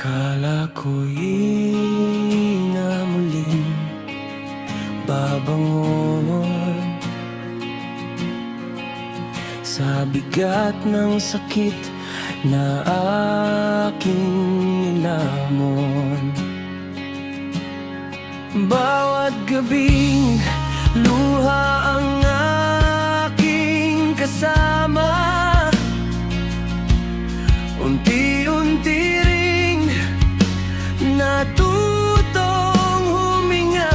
Akala ko'y na muling babangon sa bigat ng sakit na aking nilamon. Bawat gabing luha ang aking kasama, unti-unti ring natutong huminga.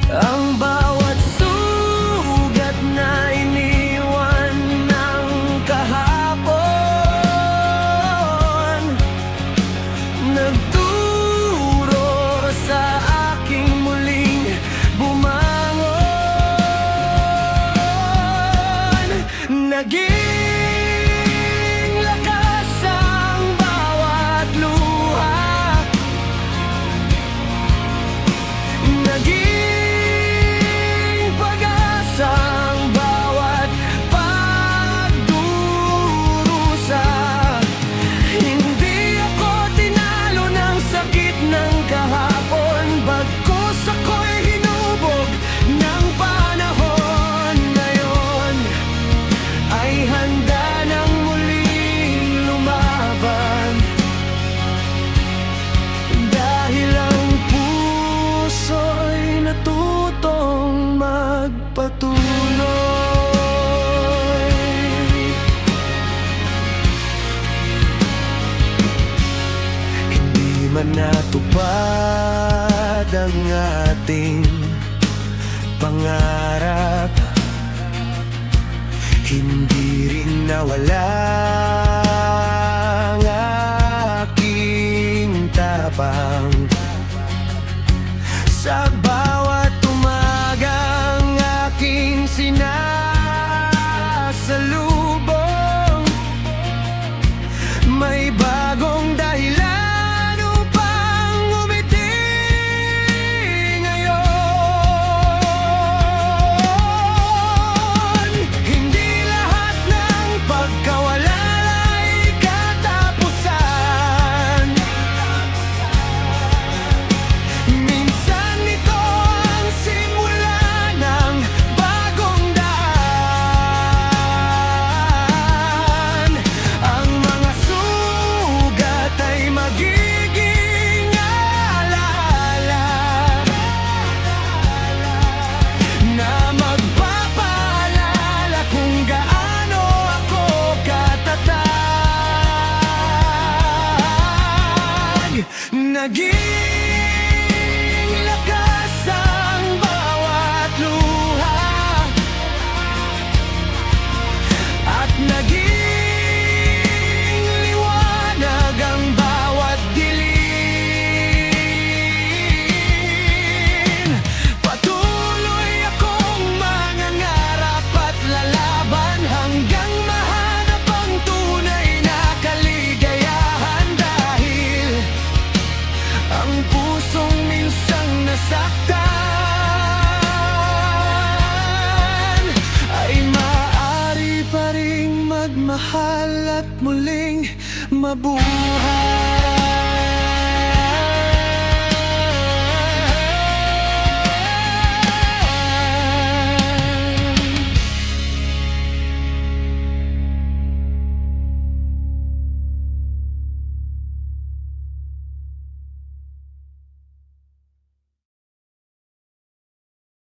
Ang bawat sugat na iniwan ng kahapon nagturo sa aking muling bumangon. Naging lakas ang bawat luha, naging pag-asa ang bawat pagdurusa. Hindi ako tinalo ng sakit ng kahapon, bagkus ako'y hinubog ng panahon. Ngayon ay handa nang muling lumaban, dahil ang puso'y natutong magpatuloy. Hindi man natupad ang ating pangarap, hindi rin nawala ang aking tapang. Sa bawat umagang aking sinasalubong, may bagong dahilan upang umiti ngayon. Hindi lahat ng pagkawala ay katapusan. Minsan ito ang simula ng bagong daan. Ang mga sugat ay magiging alaala na magpapaalala kung gaano ako katatag. Naging lakas ang bawat luha, at naging liwanag ang bawat dilim. Patuloy akong mangangarap at lalaban hanggang mahanap ang tunay na kaligayahan, dahil ang pusong minsang nasaktan ay maaari pa ring magmahal at muling mabuhay.